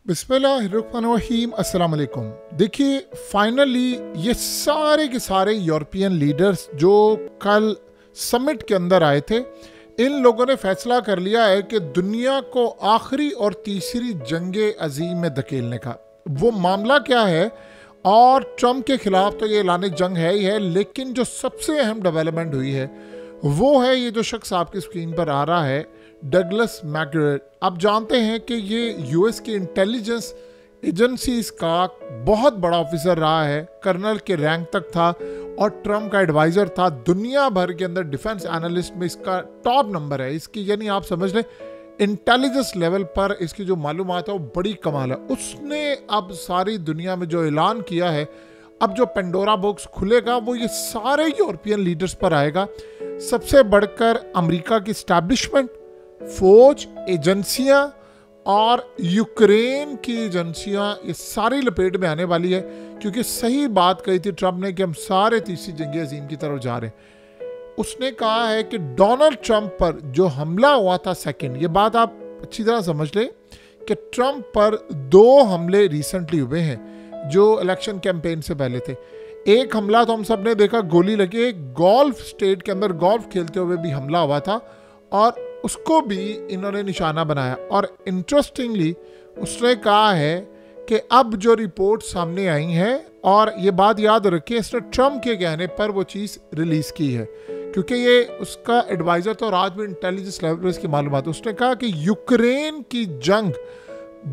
बिस्मिल्लाहिर्रहमानिर्रहीम, अस्सलाम वालेकुम। देखिए, फाइनली ये सारे के सारे यूरोपियन लीडर्स जो कल समिट के अंदर आए थे, इन लोगों ने फैसला कर लिया है कि दुनिया को आखिरी और तीसरी जंगे अजीम में धकेलने का। वो मामला क्या है? और ट्रम्प के खिलाफ तो ये ऐलान जंग है ही है, लेकिन जो सबसे अहम डेवलपमेंट हुई है वो है ये जो शख्स आपकी स्क्रीन पर आ रहा है, डगलस मैकग्रेगोर। आप जानते हैं कि ये यूएस की इंटेलिजेंस एजेंसीज का बहुत बड़ा ऑफिसर रहा है, कर्नल के रैंक तक था और ट्रम्प का एडवाइजर था। दुनिया भर के अंदर डिफेंस एनालिस्ट में इसका टॉप नंबर है। इसकी यानी आप समझ लें इंटेलिजेंस लेवल पर इसकी जो मालूमात है वो बड़ी कमाल है। उसने अब सारी दुनिया में जो ऐलान किया है, अब जो पेंडोरा बॉक्स खुलेगा वो ये सारे यूरोपियन लीडर्स पर आएगा। सबसे बढ़कर अमेरिका की एस्टैब्लिशमेंट, फौज, एजेंसियां और यूक्रेन की एजेंसियां, ये सारी लपेट में आने वाली है। क्योंकि सही बात कही थी ट्रम्प ने कि हम सारे तीसरी जंग अजीम की तरफ जा रहे हैं। उसने कहा है कि डोनाल्ड ट्रम्प पर जो हमला हुआ था सेकंड, ये बात आप अच्छी तरह समझ लें कि ट्रम्प पर 2 हमले रिसेंटली हुए हैं जो इलेक्शन कैंपेन से पहले थे। एक हमला तो हम सब ने देखा, गोली लगी। एक गोल्फ स्टेट के अंदर गोल्फ खेलते हुए भी हमला हुआ था और उसको भी इन्होंने निशाना बनाया। और इंटरेस्टिंगली उसने कहा है कि अब जो रिपोर्ट सामने आई हैं, और ये बात याद रखिए, इसने ट्रम्प के कहने पर वो चीज़ रिलीज़ की है क्योंकि ये उसका एडवाइज़र तो, और आज भी इंटेलिजेंस लेवल पर इसकी मालूमात। उसने कहा कि यूक्रेन की जंग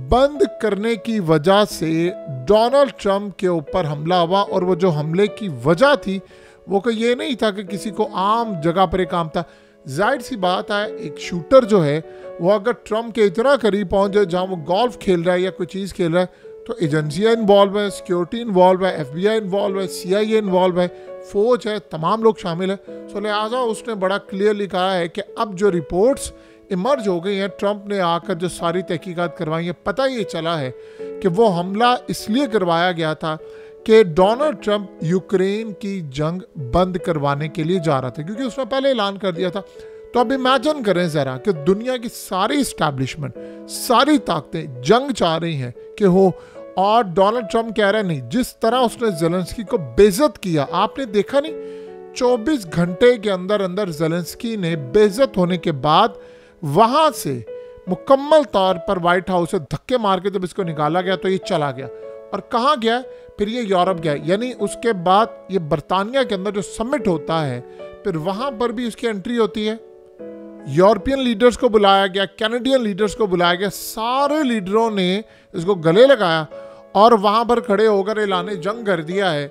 बंद करने की वजह से डोनाल्ड ट्रम्प के ऊपर हमला हुआ, और वो जो हमले की वजह थी वो कि ये नहीं था कि किसी को आम जगह पर एक काम था। जाहिर सी बात है, एक शूटर जो है वो अगर ट्रम्प के इतना करीब पहुंच जाए जहां वो गोल्फ खेल रहा है या कोई चीज़ खेल रहा है, तो एजेंसियाँ इन्वॉल्व है, सिक्योरिटी इन्वॉल्व है, FBI इन्वॉल्व है, CIA इन्वॉल्व है, फौज है, तमाम लोग शामिल है। सो लिहाजा उसने बड़ा क्लियरली कहा है कि अब जो रिपोर्ट्स इमर्ज हो गई हैं, ट्रम्प ने आकर जो सारी तहकीकात करवाई हैं, पता ये चला है कि वो हमला इसलिए करवाया गया था कि डोनाल्ड ट्रम्प यूक्रेन की जंग बंद करवाने के लिए जा रहा था, क्योंकि उसने पहले ऐलान कर दिया था। तो अब इमेजिन करें ज़रा कि दुनिया की सारी इस्टेब्लिशमेंट, सारी ताकतें जंग चाह रही हैं कि हो, और डोनाल्ड ट्रम्प कह रहे हैं नहीं। जिस तरह उसने ज़ेलेंस्की को बेइज्जत किया, आपने देखा नहीं, 24 घंटे के अंदर अंदर ज़ेलेंस्की ने बेइज्जत होने के बाद वहाँ से मुकम्मल तौर पर व्हाइट हाउस से धक्के मार के जब इसको निकाला गया तो ये चला गया। और कहाँ गया? फिर ये यूरोप गया। यानी उसके बाद ये बरतानिया के अंदर जो समिट होता है, फिर वहाँ पर भी उसकी एंट्री होती है। यूरोपियन लीडर्स को बुलाया गया, कैनेडियन लीडर्स को बुलाया गया, सारे लीडरों ने इसको गले लगाया और वहाँ पर खड़े होकर ऐलान जंग कर दिया है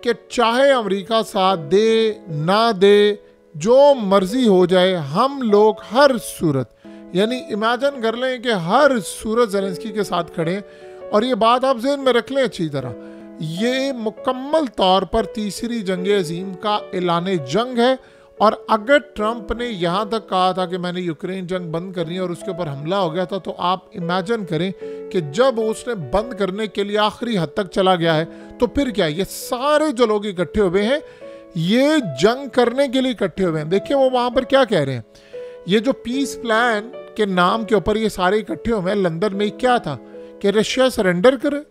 कि चाहे अमेरिका साथ दे ना दे, जो मर्जी हो जाए, हम लोग हर सूरत, यानी इमेजिन कर लें कि हर सूरत ज़ेलेंस्की के साथ खड़े हैं। और ये बात आप ज़हन में रख लें अच्छी तरह, ये मुकम्मल तौर पर तीसरी जंग अजीम का ऐलान जंग है। और अगर ट्रम्प ने यहाँ तक कहा था कि मैंने यूक्रेन जंग बंद करनी है और उसके ऊपर हमला हो गया था, तो आप इमेजिन करें कि जब उसने बंद करने के लिए आखिरी हद तक चला गया है तो फिर क्या, ये सारे जो लोग इकट्ठे हुए हैं ये जंग करने के लिए इकट्ठे हुए हैं। देखिए वो वहाँ पर क्या कह रहे हैं, ये जो पीस प्लान के नाम के ऊपर ये सारे इकट्ठे हुए हैं। लंदन में क्या था कि रशिया सरेंडर करे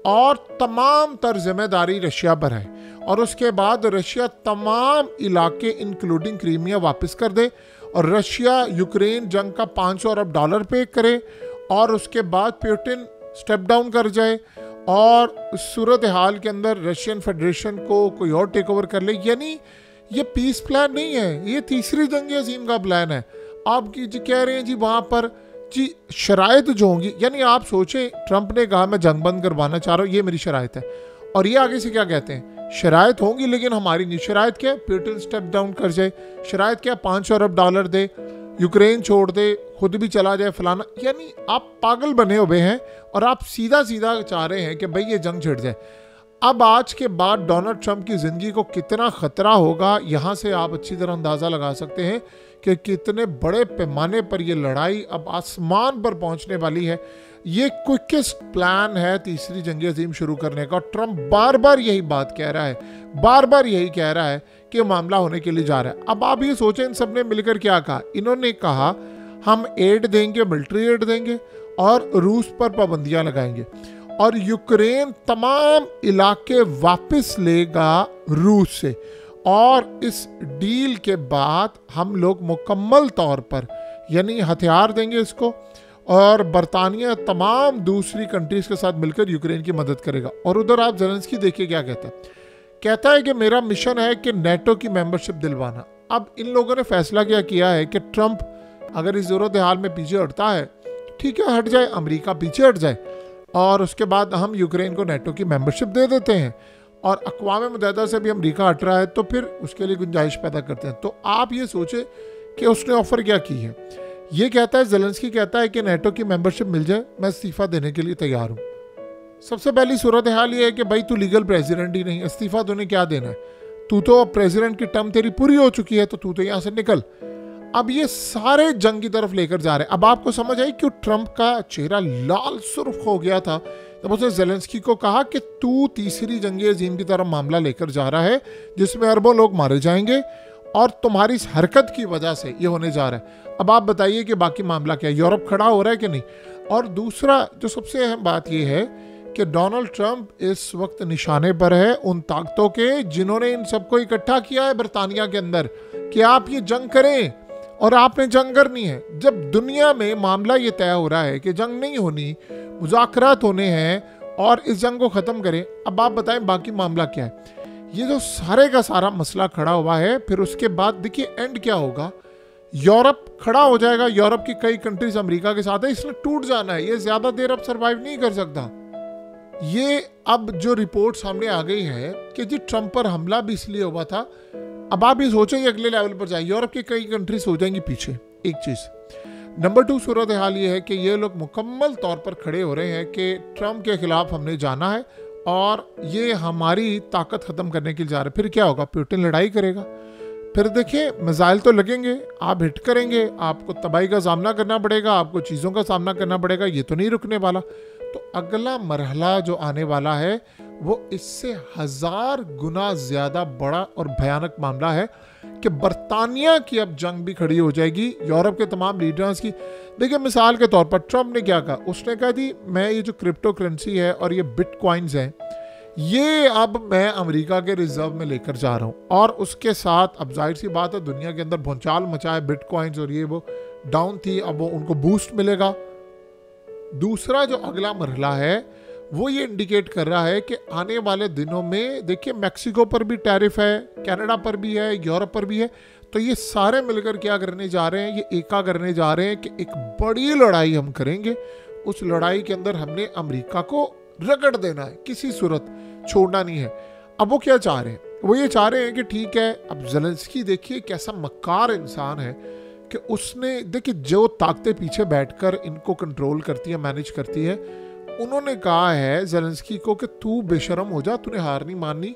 और तमाम तर जिम्मेदारी रशिया पर है, और उसके बाद रशिया तमाम इलाके इंक्लूडिंग क्रीमिया वापस कर दे, और रशिया यूक्रेन जंग का $500 अरब पे करे, और उसके बाद पुतिन स्टेप डाउन कर जाए और उस सूरत हाल के अंदर रशियन फेडरेशन को कोई और टेक ओवर कर ले। यानी ये पीस प्लान नहीं है, ये तीसरी जंग अजीम का प्लान है। आप जी कह रहे हैं जी वहाँ पर जी शराइत जो होंगी, यानी आप सोचें ट्रम्प ने कहा मैं जंग बंद करवाना चाह रहा हूँ, ये मेरी शराइत है, और ये आगे से क्या कहते हैं, शराइत होंगी लेकिन हमारी नहीं। शराइत क्या? पुतिन स्टेप डाउन कर जाए। शराइत क्या? $500 अरब दे, यूक्रेन छोड़ दे, खुद भी चला जाए, फलाना। यानी आप पागल बने हुए हैं और आप सीधा सीधा चाह रहे हैं कि भाई ये जंग छिड़ जाए। अब आज के बाद डोनाल्ड ट्रम्प की ज़िंदगी को कितना ख़तरा होगा, यहाँ से आप अच्छी तरह अंदाज़ा लगा सकते हैं कि कितने बड़े पैमाने पर ये लड़ाई अब आसमान पर पहुँचने वाली है। ये क्विकेस्ट प्लान है तीसरी जंग अजीम शुरू करने का। ट्रम्प बार बार यही बात कह रहा है, बार बार यही कह रहा है कि मामला होने के लिए जा रहा है। अब आप ये सोचें इन सब ने मिलकर क्या कहा। इन्होंने कहा हम एड देंगे, मिलिट्री एड देंगे, और रूस पर पाबंदियां लगाएंगे और यूक्रेन तमाम इलाके वापस लेगा रूस से। और इस डील के बाद हम लोग मुकम्मल तौर पर यानी हथियार देंगे इसको, और बरतानिया तमाम दूसरी कंट्रीज के साथ मिलकर यूक्रेन की मदद करेगा। और उधर आप ज़ेलेंस्की देखिए क्या कहता है कि मेरा मिशन है कि नेटो की मेंबरशिप दिलवाना। अब इन लोगों ने फैसला क्या किया है कि ट्रंप अगर इस सूरत हाल में पीछे हटता है, ठीक है, हट जाए, अमेरिका पीछे हट जाए, और उसके बाद हम यूक्रेन को नेटो की मेंबरशिप दे देते हैं, और अक़वाम मुत्तहिदा से भी अमेरिका हट रहा है, तो फिर उसके लिए गुंजाइश पैदा करते हैं। तो आप ये सोचें कि उसने ऑफर क्या की है। ये कहता है, ज़ेलेंस्की कहता है कि नेटो की मेंबरशिप मिल जाए, मैं इस्तीफा देने के लिए तैयार हूँ। सबसे पहली सूरत हाल ये है कि भाई तू लीगल प्रेसिडेंट ही नहीं, इस्तीफा तूने क्या देना है, तू तो प्रेसिडेंट की टर्म तेरी पूरी हो चुकी है, तो तू तो यहाँ से निकल। अब ये सारे जंग की तरफ लेकर जा रहे हैं। अब आपको समझ आई क्यों ट्रंप का चेहरा लाल सुर्ख हो गया था जब उसने ज़ेलेंस्की को कहा कि तू तीसरी जंग अज़ीम की तरफ मामला लेकर जा रहा है जिसमें अरबों लोग मारे जाएंगे, और तुम्हारी इस हरकत की वजह से ये होने जा रहा है। अब आप बताइए कि बाकी मामला क्या है, यूरोप खड़ा हो रहा है कि नहीं। और दूसरा जो सबसे अहम बात ये है कि डोनाल्ड ट्रंप इस वक्त निशाने पर है उन ताकतों के जिन्होंने इन सबको इकट्ठा किया है बरतानिया के अंदर कि आप ये जंग करें, और आपने जंग करनी है। जब दुनिया में मामला ये तय हो रहा है कि जंग नहीं होनी, मुज़ाकरात होने हैं और इस जंग को ख़त्म करें, अब आप बताएं बाकी मामला क्या है। ये जो सारे का सारा मसला खड़ा हुआ है, फिर उसके बाद देखिए एंड क्या होगा। यूरोप खड़ा हो जाएगा, यूरोप की कई कंट्रीज अमेरिका के साथ है, इसने टूट जाना है, ये ज़्यादा देर अब सर्वाइव नहीं कर सकता। ये अब जो रिपोर्ट सामने आ गई है कि जी ट्रंप पर हमला भी इसलिए हुआ था। अब आप ये सोचेंगे अगले लेवल पर जाए, यूरोप की कई कंट्रीज हो जाएंगी पीछे। एक चीज़। नंबर 2 सूरत हाल ये है कि ये लोग मुकम्मल तौर पर खड़े हो रहे हैं कि ट्रंप के खिलाफ हमने जाना है और ये हमारी ताकत ख़त्म करने के लिए जा रहे हैं। फिर क्या होगा, पुतिन लड़ाई करेगा, फिर देखिए मिसाइल तो लगेंगे, आप हिट करेंगे, आपको तबाही का सामना करना पड़ेगा, आपको चीज़ों का सामना करना पड़ेगा, ये तो नहीं रुकने वाला। तो अगला मरहला जो आने वाला है वो इससे 1000 गुना ज़्यादा बड़ा और भयानक मामला है कि बरतानिया की अब जंग भी खड़ी हो जाएगी यूरोप के तमाम लीडर्स की। देखिए मिसाल के तौर पर ट्रंप ने क्या कहा, उसने कहा जी मैं ये जो क्रिप्टो करेंसी है और ये बिटकॉइंस हैं, ये अब मैं अमेरिका के रिजर्व में लेकर जा रहा हूँ। और उसके साथ अब जाहिर सी बात है दुनिया के अंदर भूचाल मचा है, बिटकॉइंस और ये वो डाउन थी, अब वो उनको बूस्ट मिलेगा। दूसरा जो अगला मरहला है वो ये इंडिकेट कर रहा है कि आने वाले दिनों में देखिए मैक्सिको पर भी टैरिफ है, कनाडा पर भी है, यूरोप पर भी है। तो ये सारे मिलकर क्या करने जा रहे हैं, ये एका करने जा रहे हैं कि एक बड़ी लड़ाई हम करेंगे। उस लड़ाई के अंदर हमने अमेरिका को रगड़ देना है, किसी सूरत छोड़ना नहीं है। अब वो क्या चाह रहे हैं, वो ये चाह रहे हैं कि ठीक है, अब ज़ेलेंस्की देखिए कैसा मक्कार इंसान है कि उसने देखिए जो ताकतें पीछे बैठकर इनको कंट्रोल करती है, मैनेज करती है, उन्होंने कहा है ज़ेलेंस्की को कि तू बेशरम हो जा, तूने हार नहीं माननी।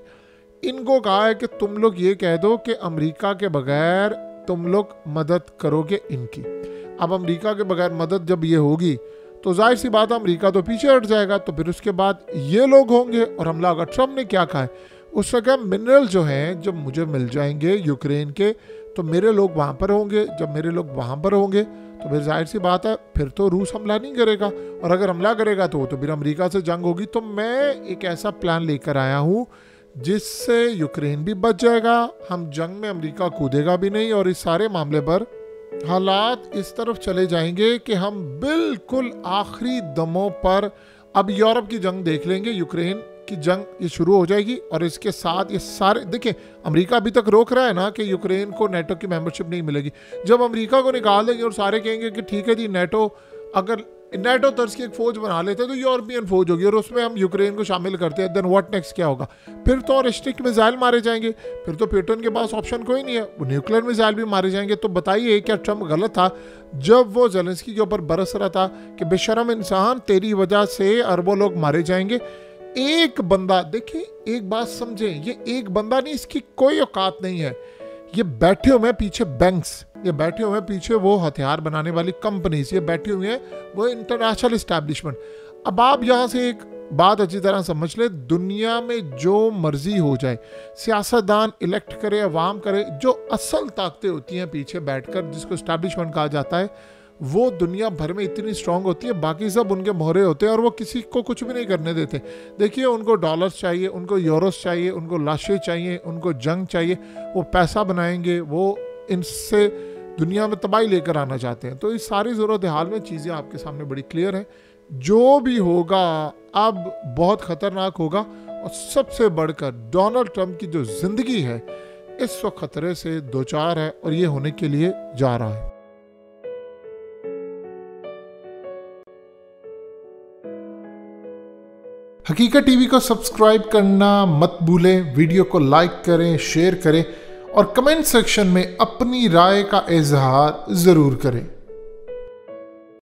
इनको कहा है कि तुम लोग ये कह दो कि अमेरिका के बगैर तुम लोग मदद करोगे इनकी। अब अमेरिका के बगैर मदद जब ये होगी तो जाहिर सी बात है अमेरिका तो पीछे हट जाएगा, तो फिर उसके बाद ये लोग होंगे और हमला होगा। ट्रंप ने क्या कहा है, उसने कहा मिनरल जो हैं जब मुझे मिल जाएंगे यूक्रेन के तो मेरे लोग वहाँ पर होंगे, जब मेरे लोग वहाँ पर होंगे तो फिर जाहिर सी बात है फिर तो रूस हमला नहीं करेगा, और अगर हमला करेगा तो फिर अमेरिका से जंग होगी। तो मैं एक ऐसा प्लान लेकर आया हूँ जिससे यूक्रेन भी बच जाएगा, हम जंग में अमेरिका कूदेगा भी नहीं, और इस सारे मामले पर हालात इस तरफ चले जाएंगे कि हम बिल्कुल आखिरी दमों पर अब यूरोप की जंग देख लेंगे, यूक्रेन की जंग ये शुरू हो जाएगी। और इसके साथ ये सारे देखिए अमेरिका अभी तक रोक रहा है ना कि यूक्रेन को नेटो की मेंबरशिप नहीं मिलेगी। जब अमेरिका को निकाल देंगे और सारे कहेंगे कि ठीक है जी नेटो, अगर नेटो तर्ज की एक फौज बना लेते हैं तो यूरोपियन फौज होगी और उसमें हम यूक्रेन को शामिल करते हैं, देन व्हाट नेक्स्ट क्या होगा, फिर तो और स्ट्रिक्ट मिसाइल मारे जाएंगे, फिर तो पुतिन के पास ऑप्शन कोई नहीं है, वो न्यूक्लियर मिसाइल भी मारे जाएंगे। तो बताइए क्या ट्रंप गलत था जब वो ज़ेलेंस्की के ऊपर बरस रहा था कि बेशरम इंसान तेरी वजह से अरबों लोग मारे जाएंगे। एक बंदा, देखिए एक बात समझे, ये एक बंदा नहीं, इसकी कोई औकात नहीं है। ये बैठे हुए हैं पीछे बैंक्स, ये बैठे हुए हैं पीछे वो हथियार बनाने वाली कंपनीज, ये बैठे हुए हैं वो इंटरनेशनल एस्टैब्लिशमेंट। अब आप यहाँ से एक बात अच्छी तरह समझ ले, दुनिया में जो मर्जी हो जाए, सियासतदान इलेक्ट करे, अवाम करे, जो असल ताकतें होती हैं पीछे बैठकर जिसको एस्टैब्लिशमेंट कहा जाता है, वो दुनिया भर में इतनी स्ट्रांग होती है, बाकी सब उनके मोहरे होते हैं और वो किसी को कुछ भी नहीं करने देते। देखिए, उनको डॉलर्स चाहिए, उनको यूरोस चाहिए, उनको लाशें चाहिए, उनको जंग चाहिए, वो पैसा बनाएंगे, वो इनसे दुनिया में तबाही लेकर आना चाहते हैं। तो इस सारी ज़रूरत हाल में चीज़ें आपके सामने बड़ी क्लियर हैं। जो भी होगा अब बहुत ख़तरनाक होगा, और सबसे बढ़कर डोनाल्ड ट्रंप की जो ज़िंदगी है इस वक्त खतरे से दो चार है, और ये होने के लिए जा रहा है। हकीकत टीवी को सब्सक्राइब करना मत भूलें, वीडियो को लाइक करें, शेयर करें और कमेंट सेक्शन में अपनी राय का इजहार ज़रूर करें।